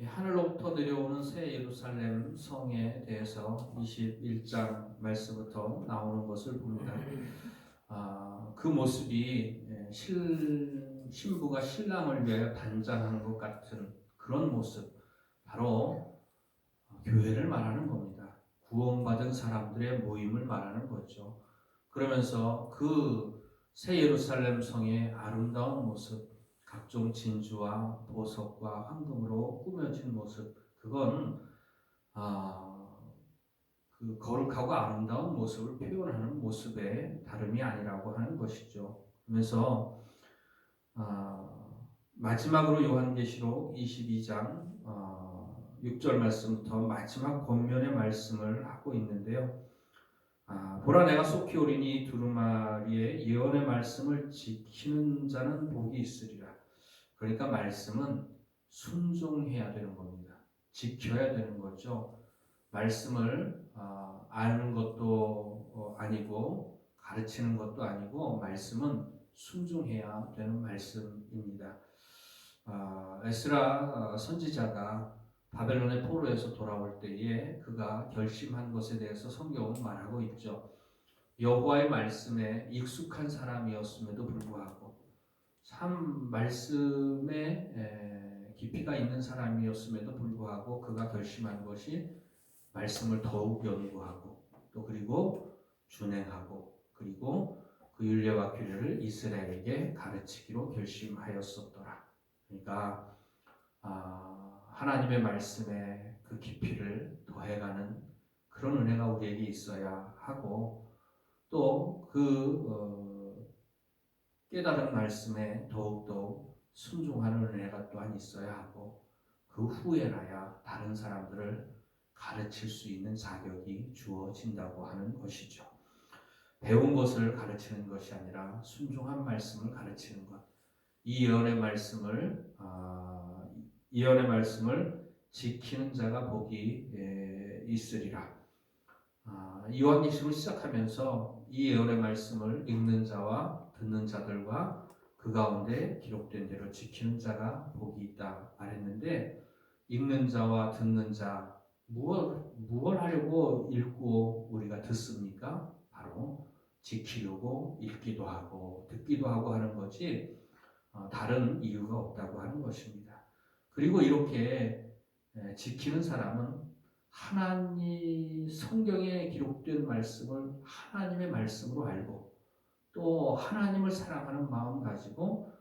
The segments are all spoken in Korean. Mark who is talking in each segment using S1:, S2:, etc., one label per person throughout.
S1: 하늘로부터 내려오는 새 예루살렘 성에 대해서 21장 말씀부터 나오는 것을 봅니다. 그 모습이 신부가 신랑을 위하여 단장한 것 같은 그런 모습, 바로 교회를 말하는 겁니다. 구원받은 사람들의 모임을 말하는 거죠. 그러면서 그 새 예루살렘 성의 아름다운 모습, 각종 진주와 보석과 황금으로 꾸며진 모습, 그건 그 거룩하고 아름다운 모습을 표현하는 모습의 다름이 아니라고 하는 것이죠. 그래서 마지막으로 요한계시록 22장 6절 말씀부터 마지막 권면의 말씀을 하고 있는데요. 보라, 내가 속히 오리니 두루마리의 예언의 말씀을 지키는 자는 복이 있으리라. 그러니까 말씀은 순종해야 되는 겁니다. 지켜야 되는 거죠. 말씀을 아는 것도 아니고 가르치는 것도 아니고 말씀은 순종해야 되는 말씀입니다. 에스라 선지자가 바벨론의 포로에서 돌아올 때에 그가 결심한 것에 대해서 성경은 말하고 있죠. 여호와의 말씀에 익숙한 사람이었음에도 불구하고 참 말씀에 깊이가 있는 사람이었음에도 불구하고 그가 결심한 것이 말씀을 더욱 연구하고 또 그리고 준행하고 그리고 그 율례와 규례를 이스라엘에게 가르치기로 결심하였었더라. 그러니까 하나님의 말씀에 그 깊이를 더해가는 그런 은혜가 우리에게 있어야 하고 또 그 깨달은 말씀에 더욱더 순종하는 은혜가 또한 있어야 하고 그 후에라야 다른 사람들을 가르칠 수 있는 자격이 주어진다고 하는 것이죠. 배운 것을 가르치는 것이 아니라 순종한 말씀을 가르치는 것. 이 예언의 말씀을 지키는 자가 복이 있으리라. 요한계시록을 시작하면서 이 예언의 말씀을 읽는 자와 듣는 자들과 그 가운데 기록된 대로 지키는 자가 복이 있다 말했는데, 읽는 자와 듣는 자, 무엇 하려고 읽고 우리가 듣습니까? 바로 지키려고 읽기도 하고 듣기도 하고 하는 거지 다른 이유가 없다고 하는 것입니다. 그리고 이렇게 지키는 사람은 하나님 성경에 기록된 말씀을 하나님의 말씀으로 알고 또 하나님을 사랑하는 마음 가지고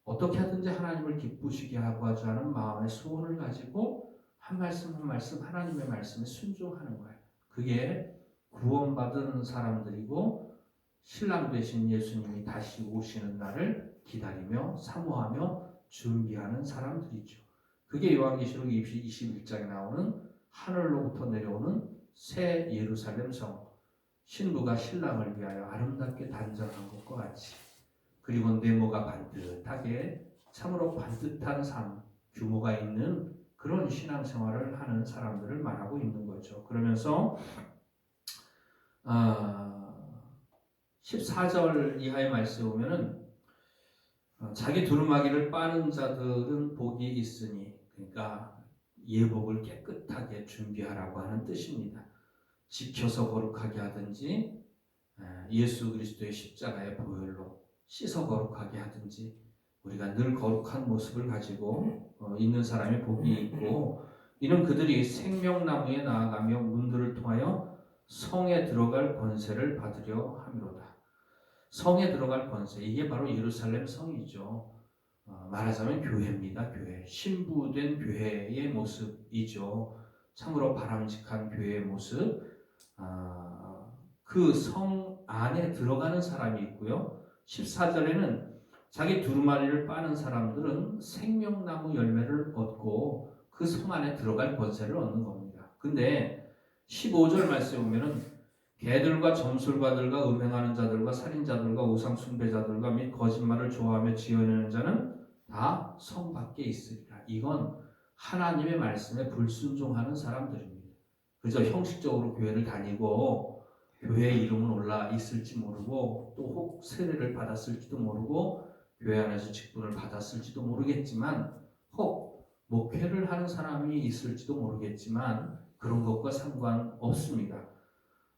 S1: 어떻게 하든지 하나님을 기쁘시게 하고자 하는 마음의 소원을 가지고 한 말씀 한 말씀 하나님의 말씀에 순종하는 거예요. 그게 구원받은 사람들이고 신랑 되신 예수님이 다시 오시는 날을 기다리며 사모하며 준비하는 사람들이죠. 그게 요한계시록 21장에 나오는 하늘로부터 내려오는 새 예루살렘 성, 신부가 신랑을 위하여 아름답게 단장한 것과 같이, 그리고 네모가 반듯하게 참으로 반듯한 삶, 규모가 있는 그런 신앙생활을 하는 사람들을 말하고 있는 거죠. 그러면서 14절 이하의 말씀에 보면은 자기 두루마기를 빠는 자들은 복이 있으니, 그러니까 예복을 깨끗하게 준비하라고 하는 뜻입니다. 지켜서 거룩하게 하든지 예수 그리스도의 십자가의 보혈로 씻어 거룩하게 하든지 우리가 늘 거룩한 모습을 가지고 있는 사람의 복이 있고, 이는 그들이 생명나무에 나아가며 문들을 통하여 성에 들어갈 권세를 받으려 함이로다. 성에 들어갈 권세, 이게 바로 예루살렘 성이죠. 말하자면 교회입니다. 교회, 신부된 교회의 모습이죠. 참으로 바람직한 교회의 모습. 그 성 안에 들어가는 사람이 있고요. 14절에는 자기 두루마리를 빠는 사람들은 생명나무 열매를 얻고 그 성 안에 들어갈 권세를 얻는 겁니다. 근데 15절 말씀에 보면은 개들과 점술가들과 음행하는 자들과 살인자들과 우상 숭배자들과 및 거짓말을 좋아하며 지어내는 자는 다 성 밖에 있으리라. 이건 하나님의 말씀에 불순종하는 사람들입니다. 그저 형식적으로 교회를 다니고 교회 이름은 올라 있을지 모르고 또 혹 세례를 받았을지도 모르고 교회 안에서 직분을 받았을지도 모르겠지만 혹 목회를 하는 사람이 있을지도 모르겠지만 그런 것과 상관없습니다.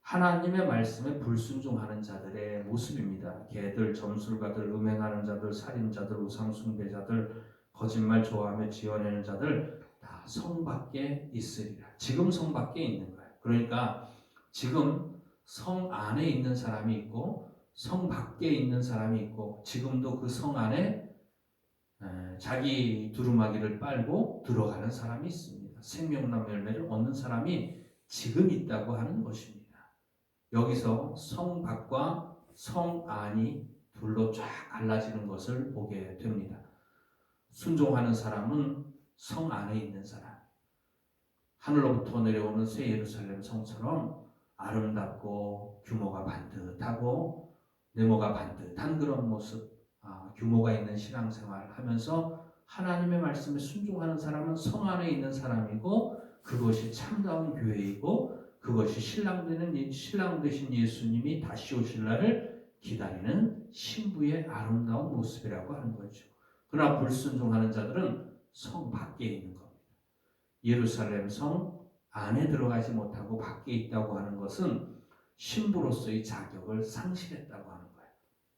S1: 하나님의 말씀에 불순종하는 자들의 모습입니다. 개들, 점술가들, 음행하는 자들, 살인자들, 우상숭배자들, 거짓말 좋아하며 지어내는 자들 다 성 밖에 있으리라. 지금 성 밖에 있는 거예요. 그러니까 지금 성 안에 있는 사람이 있고 성 밖에 있는 사람이 있고 지금도 그 성 안에 자기 두루마기를 빨고 들어가는 사람이 있습니다. 생명나무 열매를 얻는 사람이 지금 있다고 하는 것입니다. 여기서 성 밖과 성 안이 둘로 쫙 갈라지는 것을 보게 됩니다. 순종하는 사람은 성 안에 있는 사람, 하늘로부터 내려오는 새 예루살렘 성처럼 아름답고 규모가 반듯하고 네모가 반듯한 그런 모습, 규모가 있는 신앙생활을 하면서 하나님의 말씀에 순종하는 사람은 성 안에 있는 사람이고 그것이 참다운 교회이고 그것이 신랑 되신 예수님이 다시 오실 날을 기다리는 신부의 아름다운 모습이라고 하는 거죠. 그러나 불순종하는 자들은 성 밖에 있는 겁니다. 예루살렘 성 안에 들어가지 못하고 밖에 있다고 하는 것은 신부로서의 자격을 상실했다고 하는 거예요.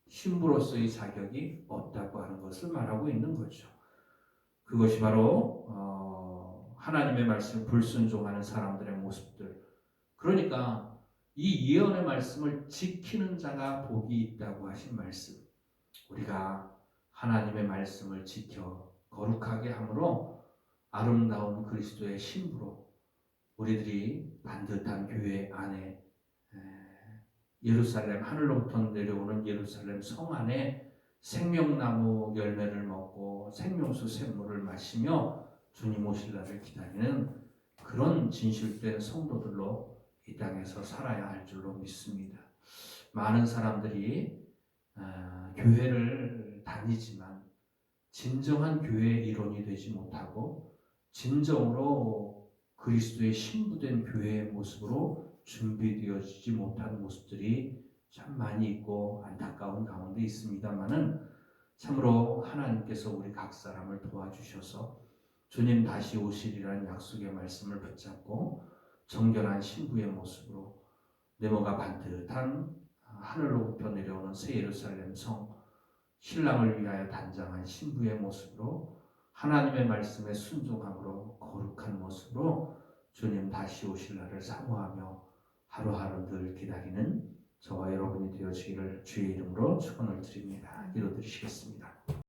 S1: 신부로서의 자격이 없다고 하는 것을 말하고 있는 거죠. 그것이 바로 하나님의 말씀 불순종하는 사람들의 모습들. 그러니까 이 예언의 말씀을 지키는 자가 복이 있다고 하신 말씀. 우리가 하나님의 말씀을 지켜 거룩하게 함으로 아름다운 그리스도의 신부로 우리들이 반듯한 교회 안에 예루살렘 하늘로부터 내려오는 예루살렘 성 안에 생명나무 열매를 먹고 생명수 샘물을 마시며 주님 오실 날을 기다리는 그런 진실된 성도들로 이 땅에서 살아야 할 줄로 믿습니다. 많은 사람들이 교회를 다니지만 진정한 교회의 일원이 되지 못하고 진정으로 그리스도의 신부된 교회의 모습으로 준비되어지지 못한 모습들이 참 많이 있고 안타까운 가운데 있습니다만은 참으로 하나님께서 우리 각 사람을 도와주셔서 주님 다시 오시리라는 약속의 말씀을 붙잡고 정결한 신부의 모습으로 네모가 반듯한 하늘로부터 내려오는 새 예루살렘 성 신랑을 위하여 단장한 신부의 모습으로 하나님의 말씀에 순종함으로 거룩한 모습으로 주님 다시 오실 날을 사모하며 하루하루 늘 기다리는 저와 여러분이 되어지기를 주의 이름으로 축원을 드립니다. 기도드리시겠습니다.